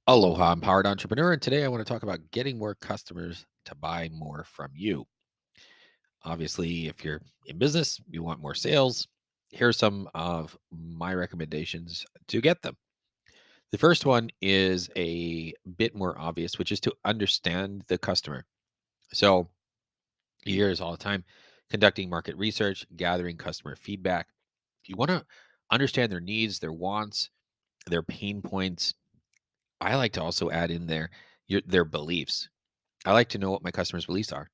Aloha, empowered entrepreneur. And today I want to talk about getting more customers to buy more from you. Obviously, if you're in business, you want more sales. Here are some of my recommendations to get them. The first one is a bit more obvious, which is to understand the customer. So, you hear this all the time conducting market research, gathering customer feedback. You want to understand their needs, their wants, their pain points. I like to also add in there their beliefs. I like to know what my customers' beliefs are.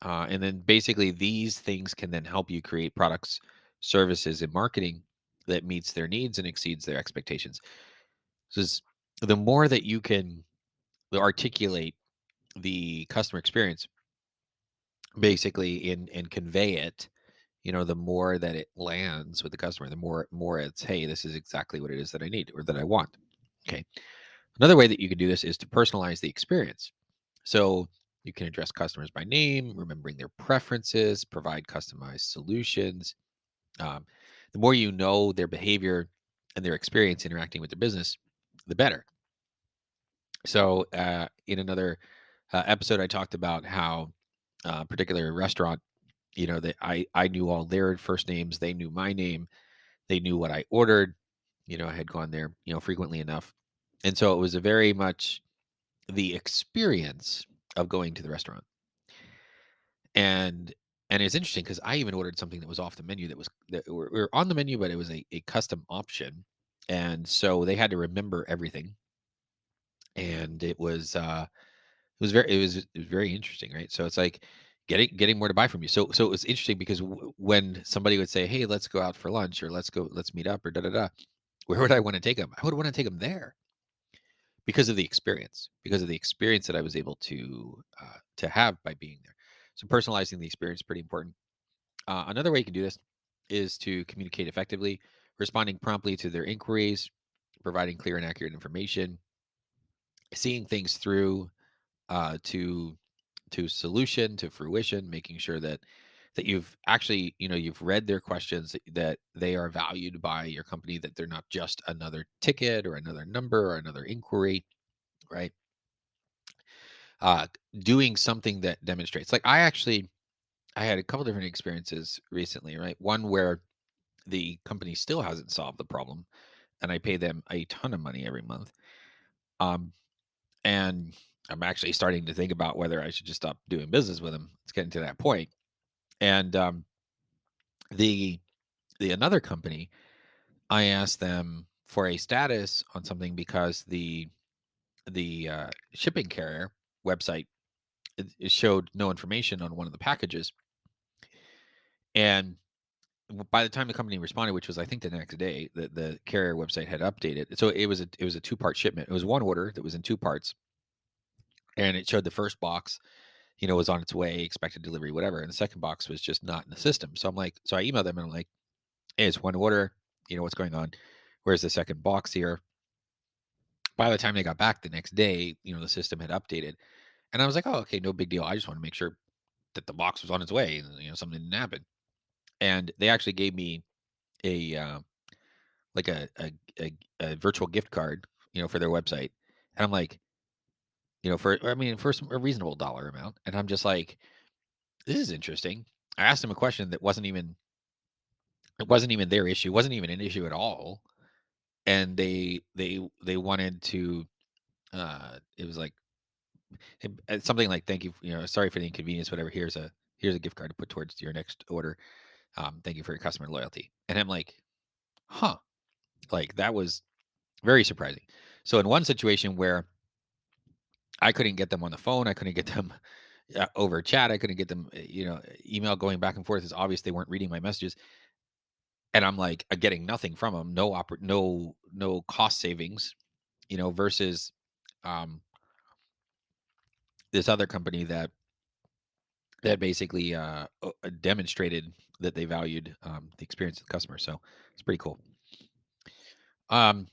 And then basically these things can then help you create products, services, and marketing that meets their needs and exceeds their expectations. So the more that you can articulate the customer experience basically and convey it, the more that it lands with the customer, the more it's, hey, this is exactly what it is that I need or that I want. Okay. Another way that you can do this is to personalize the experience. So you can address customers by name, remembering their preferences, provide customized solutions. Um, the more you know their behavior and their experience interacting with their business, the better. So, in another episode, I talked about how a particular restaurant, that I knew all their first names, they knew my name, they knew what I ordered. I had gone there, frequently enough, and so it was a very much the experience of going to the restaurant. And it's interesting because I even ordered something that was off the menu that were on the menu, but it was a custom option. And so they had to remember everything. And it was very interesting, right? So it's like getting more to buy from you. So it was interesting because when somebody would say, "Hey, let's go out for lunch," or let's meet up," or da da da, where would I want to take them? I would want to take them there because of the experience that I was able to have by being there. So personalizing the experience is pretty important. Another way you can do this is to communicate effectively, responding promptly to their inquiries, providing clear and accurate information, seeing things through to solution to fruition, making sure that you've actually you've read their questions, that they are valued by your company, that they're not just another ticket or another number or another inquiry, right? uh Doing something that demonstrates, like, I had a couple different experiences recently, right? One where the company still hasn't solved the problem, and I pay them a ton of money every month. Um, and I'm actually starting to think about whether I should just stop doing business with them. It's getting to that point. And the another company, I asked them for a status on something because the shipping carrier website, it showed no information on one of the packages, and by the time the company responded, which was I think the next day, the carrier website had updated. So it was a two-part shipment. It was one order that was in two parts, and it showed the first box, was on its way, expected delivery, whatever, and the second box was just not in the system. So I'm like, so I emailed them and I'm like, hey, it's one order. What's going on? Where's the second box here? By the time they got back the next day, the system had updated, and I was like, oh, okay, no big deal. I just want to make sure that the box was on its way and something didn't happen. And they actually gave me a like a virtual gift card, for their website. And I'm like, for a reasonable dollar amount. And I'm just like, this is interesting. I asked them a question that wasn't even their issue, wasn't even an issue at all. And they wanted to it was like something like, thank you, sorry for the inconvenience, whatever. Here's a gift card to put towards your next order. Thank you for your customer loyalty. And I'm like, huh, like that was very surprising. So in one situation where I couldn't get them on the phone, I couldn't get them over chat, I couldn't get them, email going back and forth. It's obvious they weren't reading my messages, and I'm like, getting nothing from them, no cost savings, versus um, this other company that basically demonstrated that they valued the experience of the customer. So it's pretty cool. Um,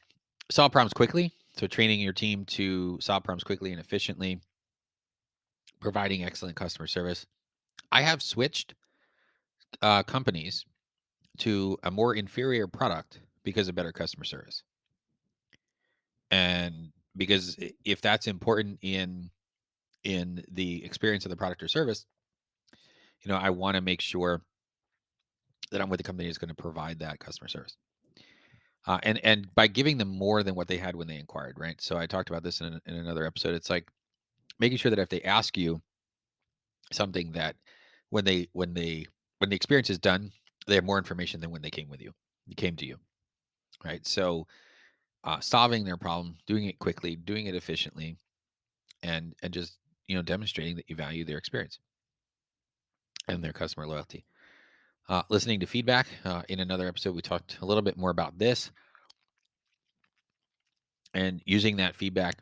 Solve problems quickly. So training your team to solve problems quickly and efficiently, providing excellent customer service. I have switched companies to a more inferior product because of better customer service. And because if that's important in the experience of the product or service, I want to make sure that I'm with a company that's going to provide that customer service. And by giving them more than what they had when they inquired, right? So I talked about this in another episode. It's like making sure that if they ask you something, that when the experience is done, they have more information than when they came to you, right? So solving their problem, doing it quickly, doing it efficiently, and just demonstrating that you value their experience and their customer loyalty. Listening to feedback. In another episode, we talked a little bit more about this and using that feedback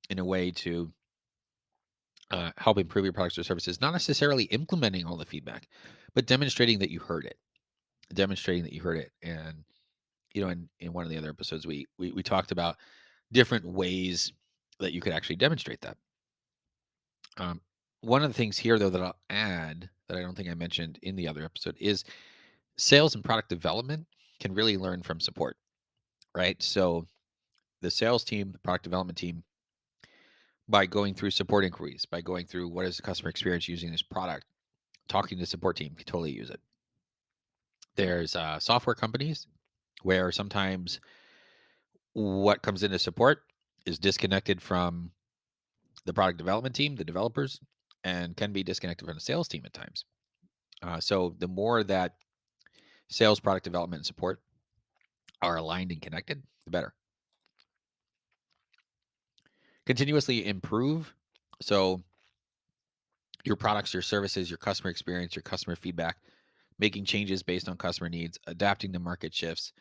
in a way to help improve your products or services. Not necessarily implementing all the feedback, but demonstrating that you heard it. And in one of the other episodes, we talked about different ways that you could actually demonstrate that. Um, One of the things here, though, that I'll add that I don't think I mentioned in the other episode is sales and product development can really learn from support, right? So the sales team, the product development team, by going through support inquiries, by going through what is the customer experience using this product, talking to the support team can totally use it. There's software companies where sometimes what comes into support is disconnected from the product development team, the developers, and can be disconnected from the sales team at times. So the more that sales, product development, and support are aligned and connected, the better. Continuously improve. So your products, your services, your customer experience, your customer feedback, making changes based on customer needs, adapting to market shifts,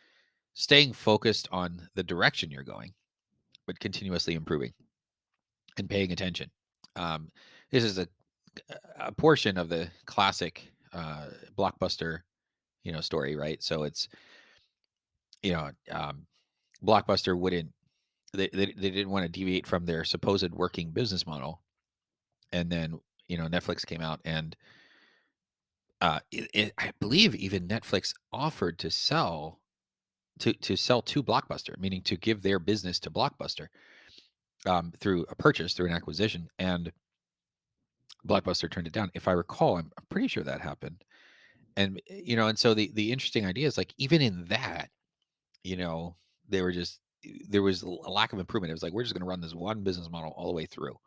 staying focused on the direction you're going, but continuously improving and paying attention. Um, this is a portion of the classic blockbuster, story, right? So it's you know, Blockbuster wouldn't they didn't want to deviate from their supposed working business model, and then Netflix came out, and I believe even Netflix offered to sell to Blockbuster, meaning to give their business to Blockbuster through a purchase, through an acquisition, and Blockbuster turned it down. If I recall, I'm pretty sure that happened. And and so the interesting idea is like even in that, you know, they were just there was a lack of improvement. It was like we're just going to run this one business model all the way through.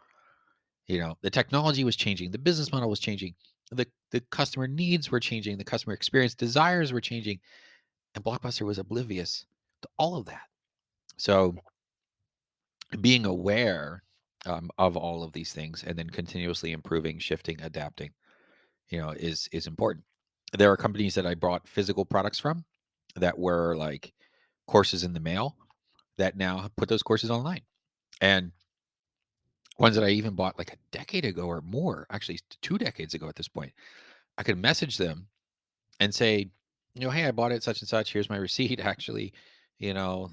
The technology was changing, the business model was changing, the customer needs were changing, the customer experience desires were changing, and Blockbuster was oblivious to all of that. So being aware of all of these things and then continuously improving, shifting, adapting, is important. There are companies that I bought physical products from that were like courses in the mail that now put those courses online. And ones that I even bought like a decade ago or more, actually 2 decades ago at this point, I could message them and say, hey, I bought it such and such. Here's my receipt. Actually,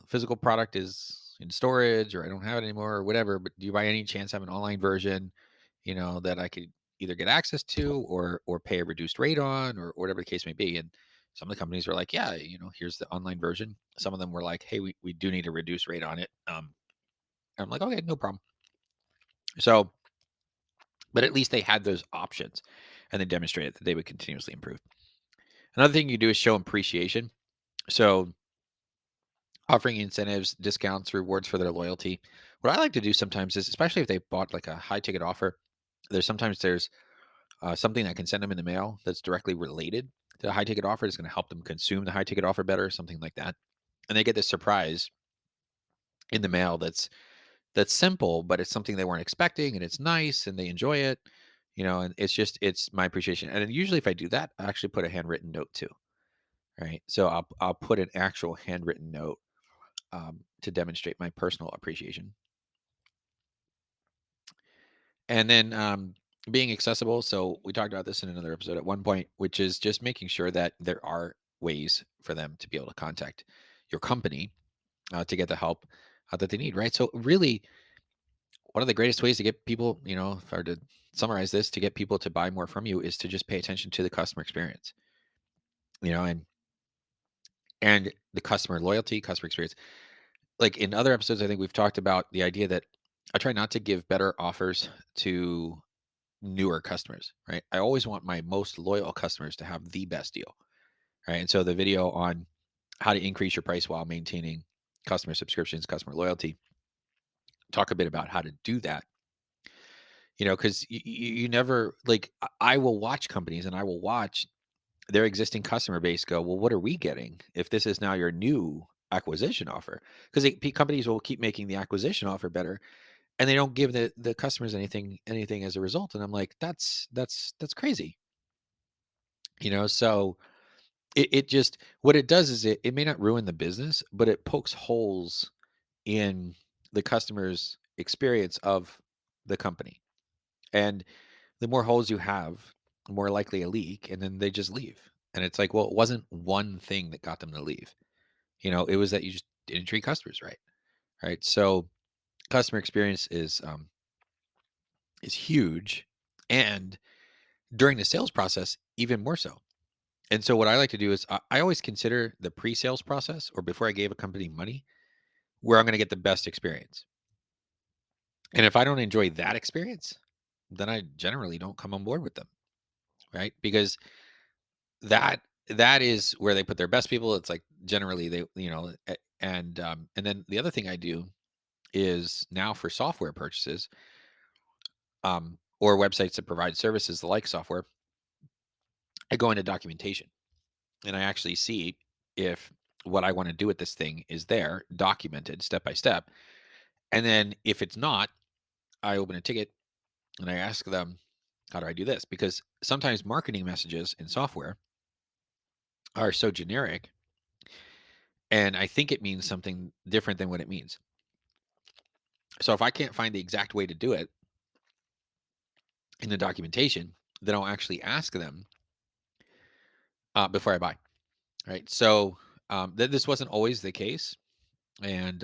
physical product is in storage or I don't have it anymore or whatever. But do you by any chance have an online version, that I could either get access to or pay a reduced rate on or whatever the case may be? And some of the companies were like, yeah, here's the online version. Some of them were like, hey, we do need a reduced rate on it. And I'm like, okay, no problem. So, but at least they had those options and they demonstrated that they would continuously improve. Another thing you do is show appreciation. So offering incentives, discounts, rewards for their loyalty. What I like to do sometimes is, especially if they bought like a high ticket offer, there's something I can send them in the mail that's directly related to the high ticket offer. It's going to help them consume the high ticket offer better, something like that. And they get this surprise in the mail that's simple, but it's something they weren't expecting, and it's nice, and they enjoy it. And it's my appreciation. And then usually, if I do that, I actually put a handwritten note too, right? So I'll put an actual handwritten note to demonstrate my personal appreciation. And then being accessible. So we talked about this in another episode at one point, which is just making sure that there are ways for them to be able to contact your company to get the help that they need, right? So really, one of the greatest ways to get people, if I were to summarize this, to get people to buy more from you is to just pay attention to the customer experience, and the customer loyalty, customer experience. like in other episodes, I think we've talked about the idea that I try not to give better offers to newer customers, right? I always want my most loyal customers to have the best deal, right? And so the video on how to increase your price while maintaining customer subscriptions, customer loyalty, talk a bit about how to do that. Because you never like I will watch companies and I will watch their existing customer base go, well, what are we getting if this is now your new acquisition offer? Because companies will keep making the acquisition offer better, and they don't give the customers anything as a result. And I'm like, that's crazy. So it just what it does is it may not ruin the business, but it pokes holes in the customer's experience of the company. And the more holes you have, the more likely a leak, and then they just leave. And it's like, well, it wasn't one thing that got them to leave. It was that you just didn't treat customers right. Right. So customer experience is huge. And during the sales process, even more so. And so what I like to do is I always consider the pre-sales process or before I gave a company money where I'm going to get the best experience. And if I don't enjoy that experience, then I generally don't come on board with them, right? Because that is where they put their best people. It's like generally and then the other thing I do is now for software purchases, or websites that provide services like software, I go into documentation and I actually see if what I want to do with this thing is there, documented step by step. And then if it's not, I open a ticket and I ask them, how do I do this? Because sometimes marketing messages in software are so generic and I think it means something different than what it means. So if I can't find the exact way to do it in the documentation, then I'll actually ask them before I buy. Right. So this wasn't always the case, and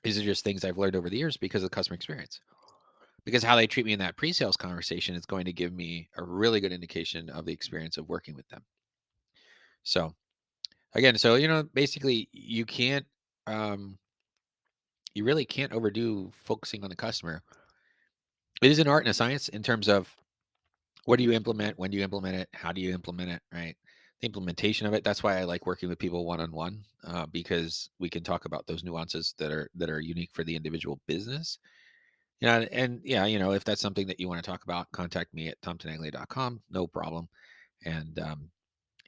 these are just things I've learned over the years because of the customer experience. Because how they treat me in that pre-sales conversation is going to give me a really good indication of the experience of working with them. So again, so basically, um, you really can't overdo focusing on the customer. It is an art and a science in terms of what do you implement? When do you implement it? How do you implement it? Right. The implementation of it. That's why I like working with people one on one, because we can talk about those nuances that are unique for the individual business. Yeah, and yeah, if that's something that you want to talk about, contact me at tomtenangley.com. No problem, and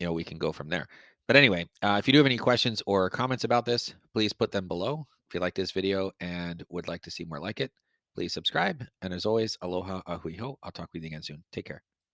we can go from there. But anyway, if you do have any questions or comments about this, please put them below. If you like this video and would like to see more like it, please subscribe. And as always, aloha, ahui ho. I'll talk with you again soon. Take care.